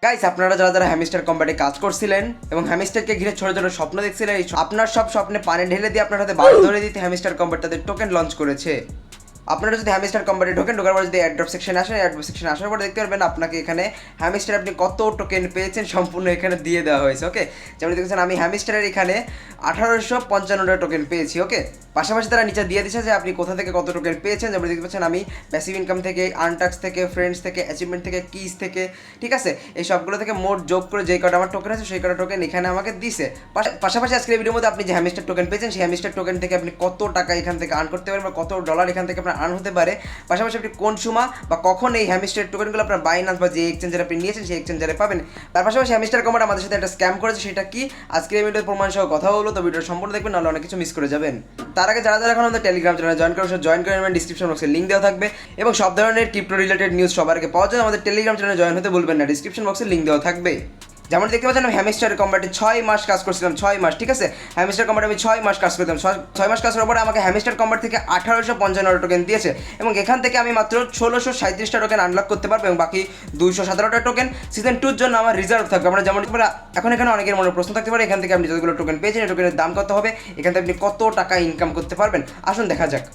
Guys, আপনারা যারা যারা হ্যামস্টার কম্বাটে কাজ করছিলেন এবং হ্যামস্টারকে ঘিরে ছোট ছোট স্বপ্ন দেখছিলেন, আপনার সব স্বপ্নে পানি ঢেলে দিয়ে আপনার হাতে বার ধরে দিতে হ্যামস্টার কম্বাট তাদের টোকেন লঞ্চ করেছে। আপনারা যদি হ্যামস্টার কম্বাটে ঢোকার পর যদি অ্যাড্রপ সেকশনে আসেন, অ্যাড্রপ সেকশনে আসার পর দেখতে পারবেন আপনাকে এখানে হ্যামস্টার আপনি কত টোকেন পেয়েছেন সম্পূর্ণ এখানে দিয়ে দেওয়া হয়েছে। ওকে, যেমন দেখছেন আমি হ্যামস্টারের এখানে 1855টা টোকেন পেয়েছি। ওকে, পাশাপাশি তারা নিচে দিয়ে দিচ্ছে যে আপনি কোথা থেকে কত টোকেন পেয়েছেন। যেমন দেখতে পাচ্ছেন আমি প্যাসিভ ইনকাম থেকে, আনটাক্স থেকে, ফ্রেন্ডস থেকে, অ্যাচিভমেন্ট থেকে, কিজ থেকে, ঠিক আছে, এই সবগুলো থেকে মোট যোগ করে যে কটা আমার টোকেন আছে সেই কটা টোকেন এখানে আমাকে দিছে। পাশাপাশি আজকের ভিডিওর মধ্যে আপনি যে হ্যামস্টার টোকেন পেয়েছেন সেই হ্যামস্টার টোকেন থেকে আপনি কত টাকা এখান থেকে আর্ন করতে পারেন বা কত ডলার এখান থেকে আপনার আর্ন হতে পারে, পাশাপাশি আপনি কোন সময় বা কখন এই হ্যামস্টার টোকেনগুলো আপনার বাইনান্স বা যে এক্সচেঞ্জারে আপনি নিয়েছেন সেই এক্সচেঞ্জারে পাবেন। তার পাশাপাশি হ্যামস্টার কম্বাট আমাদের সাথে একটা স্ক্যাম করেছে, সেটা কি আজকের এই ভিডিওর প্রমাণ সহ কথা হলো। তো ভিডিওটা সম্পূর্ণ দেখবেন, নাহলে অনেক কিছু মিস করে যাবেন। তার আগে যারা যারা এখন আমাদের টেলিগ্রাম চ্যানেলে জয়েন করে নেবেন, ডিসক্রিপশন বক্সে লিঙ্ক দেওয়া থাকবে এবং সব ধরনের ক্রিপ্টো রিলেটেড নিউজ সবার আগে পাওয়া যায়। আমাদের টেলিগ্রাম চ্যানেলে জয়েন হতে ভুলবেন না, ডিসক্রিপশন বক্সে লিঙ্ক দেওয়া থাকবে। যেমন দেখতে পাচ্ছেন আমি হ্যামস্টার কম্বাটে 6 মাস কাজ করছিলাম, 6 মাস, ঠিক আছে। হ্যামস্টার কম্বাটে আমি 6 মাস কাজ করতাম, 6 মাস কাজ করার পরে আমাকে হ্যামস্টার কম্বাট থেকে 1855 টোকেন দিয়েছে এবং এখান থেকে আমি মাত্র 1637টা টোকেন আনলক করতে পারবো এবং বাকি 217টা টোকেন সিজন 2 এর জন্য আমার রিজার্ভ থাকবে। আমরা যেমন এখন এখানে অনেকের মনে প্রশ্ন থাকতে পারে এখান থেকে আপনি যতগুলো টোকেন পেয়েছেন এই টোকেনের দাম কত হবে, এখান থেকে আপনি কত টাকা ইনকাম করতে পারবেন, আসুন দেখা যাক।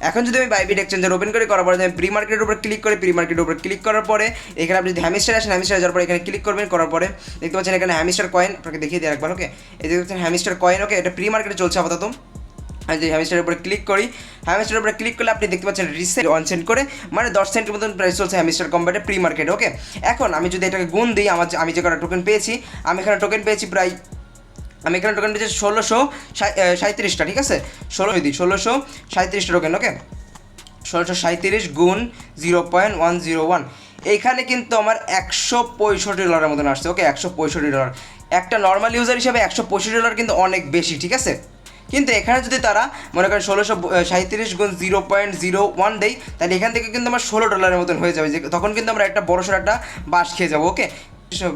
এখন যদি আমি বাইবিট এক্সচেঞ্জার ওপেন করার পরে আমি প্রি মার্কেটের উপর ক্লিক করি, প্রি মার্কেটের উপর ক্লিক করার পরে এখানে আপনি যদি হ্যামস্টার আসেন, হ্যামস্টার যাওয়ার পরে এখানে ক্লিক করবেন, করার পরে দেখতে পাচ্ছেন এখানে হ্যামস্টার কয়েন, আপনাকে দেখিয়ে দিই একবার। ওকে, এই দেখতে পাচ্ছেন হ্যামস্টার কয়েন। ওকে, এটা প্রি মার্কেটে চলছে আপাতত। আমি যদি হ্যামস্টারের উপরে ক্লিক করি, হ্যামস্টারের উপরে ক্লিক করলে আপনি দেখতে পাচ্ছেন রিসেট 1 সেন্ট করে, মানে 10 সেন্টের মতন প্রাইস চলছে হ্যামস্টার কম্বাটে প্রি মার্কেটে। ওকে, এখন আমি যদি এটাকে গুণ দিই, আমি যে কটা টোকেন পেয়েছি, আমি এখানে টোকেন পেয়েছি প্রায়, আমি এখানে টোকেন পেয়েছি 1637টা, ঠিক আছে, 1637টা টোকেন। ওকে, 1637 গুণ 0.101, এইখানে কিন্তু আমার $165 মতন আসছে। ওকে, $165, একটা নর্মাল ইউজার হিসাবে $165 কিন্তু অনেক বেশি, ঠিক আছে। কিন্তু এখানে যদি তারা মনে করেন 1637 গুণ 0.01 দেয়, তাহলে এখান থেকে কিন্তু আমার $16 মতন হয়ে যাবে, যে তখন কিন্তু আমরা একটা বড়সড় একটা বাস খেয়ে যাবো। ওকে,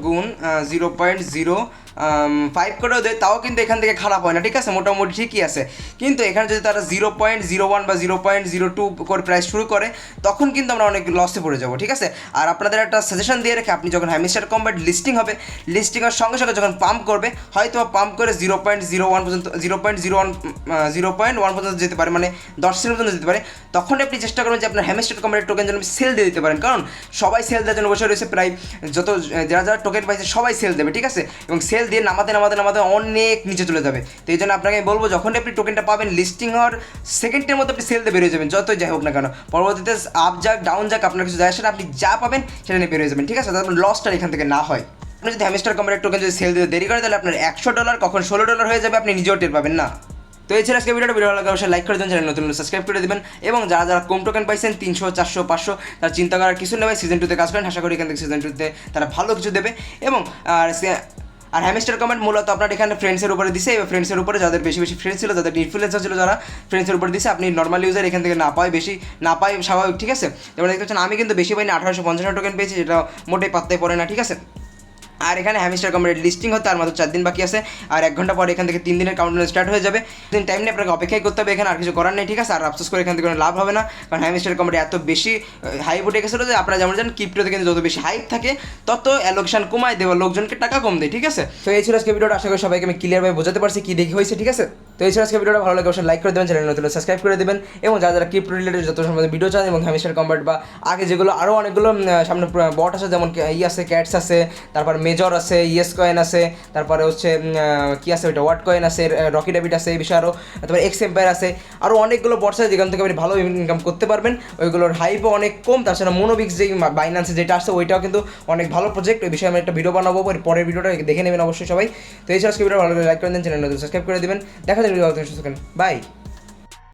গুণ 0.05 করেও দেয়, তাও কিন্তু এখান থেকে খারাপ হয় না, ঠিক আছে, মোটামুটি ঠিকই আছে। কিন্তু এখানে যদি তারা 0.01 বা 0.02 করে প্রাইস শুরু করে, তখন কিন্তু আমরা অনেক লসে পড়ে যাবো, ঠিক আছে। আর আপনাদের একটা সাজেশন দিয়ে রেখে, আপনি যখন হ্যামস্টার কম্বাট লিস্টিং হবে, লিস্টিং হওয়ার সঙ্গে সঙ্গে যখন পাম্প করবে, হয়তো পাম্প করে 0.01 পর্যন্ত 0.1 পর্যন্ত যেতে পারে, মানে 10 সেন্ট পর্যন্ত যেতে পারে, তখন আপনি চেষ্টা করবেন যে আপনার হ্যামস্টার কম্বাটের টোকেন যেন সেল দিয়ে দিতে পারেন, কারণ সবাই সেল দেওয়ার জন্য বসে রয়েছে, প্রায় যত যারা যারা টোকেন পাইছে সবাই সেল দেবে, ঠিক আছে, এবং সেল দিয়ে নামাতে অনেক নিচে চলে যাবে। তো এই জন্য আপনাকে বলবো, যখন আপনি টোকেনটা পাবেন লিস্টিং হওয়ার সেকেন্ডের মধ্যে আপনি সেল দিয়ে বেরিয়ে যাবেন, যতই যাই হোক না কেন, পরবর্তীতে আপ যাক ডাউন যাক আপনার কিছু যায় আসে না, আপনি যা পাবেন সেটা নিয়ে বেরিয়ে যাবেন, ঠিক আছে, তারপর লসটা এখান থেকে না হয়। আপনি যদি হ্যামস্টার কম্বাটের টোকেন যদি সেল দিতে দেরি করে, তাহলে আপনার $100 কখন $16 হয়ে যাবে, আপনি নিজেও টের পাবেন না। তো এই ছিল আজকে ভিডিওটা, ভিডিও ভালো লাগলে অবশ্যই লাইক করে দেবেন, চ্যানেল নতুন সাবস্ক্রাইব করে দেবেন এবং যারা যারা কম টোকেন পাইছেন 300, 400, 500, তারা চিন্তা করার কিছু নেবে, সিজন 2তে কাজ করেন, আশা করি এখান থেকে সিজন 2তে তারা ভালো কিছু দেবে। এবং আর হ্যামস্টার কমেন্ট মূলত আপনার এখানে ফ্রেন্ডসের উপরে দিছে, এবং ফ্রেন্ডসের উপরে যাদের বেশি বেশি ফ্রেন্ডস ছিল, যাদের ইনফ্লুয়েন্সার ছিল, যারা ফ্রেন্ডসের উপরে দিছে, আপনি নর্মাল ইউজার এখান থেকে না পায় স্বাভাবিক, ঠিক আছে। যেমন দেখতে পাচ্ছেন আমি কিন্তু বেশি পাইনি, 1850 টোকেন পেয়েছি, যেটা মোটেই পাত্তায় পড়ে না, ঠিক আছে। আর এখানে হ্যামস্টার কম্বাট লিস্টিং হতে আর মাত্র 4 দিন বাকি আছে, আর 1 ঘন্টা পরে এখান থেকে 3 দিনের কাউন্টডাউন স্টার্ট হয়ে যাবে। দিন টাইম নিয়ে আপনাকে অপেক্ষাই করতে হবে, এখানে আর কিছু করার নেই, ঠিক আছে। আর আফসোস করে এখান থেকে কোনো লাভ হবে না, কারণ হ্যামস্টার কম্বাট এত বেশি হাইপ উঠে গেছিলো যে আপনারা যেমন জানেন ক্রিপ্টোতে কিন্তু যত বেশি হাইপ থাকে তত অ্যালোকেশন কমায় দেওয়া, লোকজনকে টাকা কম দেয়, ঠিক আছে। তো এই ছিল আজকে ভিডিওটা, আশা করি সবাইকে আমি ক্লিয়ারভাবে বোঝাতে পারছি কি দেখি হয়েছে, ঠিক আছে। তো এই ছিল আজকে ভিডিওটা, ভালো লাগে অবশ্যই লাইক করে দেবেন, চ্যানেল নতুন সাবস্ক্রাইব করে দেবেন এবং যারা যারা ক্রিপ্টো রিলেটেড যত সম্বন্ধে ভিডিও চান এবং হ্যামস্টার কম্বাট বা আগে যেগুলো আরও অনেকগুলো সামনে বট আছে, যেমন আছে ক্যাটস আছে, তারপর মেজর আছে, ইয়েস কয়েন আছে, তারপরে হচ্ছে কি আছে ওইটা ওয়াট কয়েন আছে, রকি ডেবিট আছে, এই বিষয়ে আরও, তারপরে এক্স এম্পায়ার আছে, আরও অনেকগুলো বটস আছে যেখান থেকে আপনি ভালো ইনকাম করতে পারবেন। ওইগুলোর হাইপও অনেক কম, তাছাড়া মোনোবিক্স যেই বাইন্যান্সে যেটা আসছে ওইটাও কিন্তু অনেক ভালো প্রজেক্ট, ওই বিষয়ে আমি একটা ভিডিও বানাবো, পরের ভিডিওটা দেখে নেবেন অবশ্যই সবাই। তো এই আজকে ভিডিও ভালো লাগে লাইক করে দেন, চ্যানেল নতুন সাবস্ক্রাইব করে দেবেন, দেখা যাবে ভিডিও, বাই।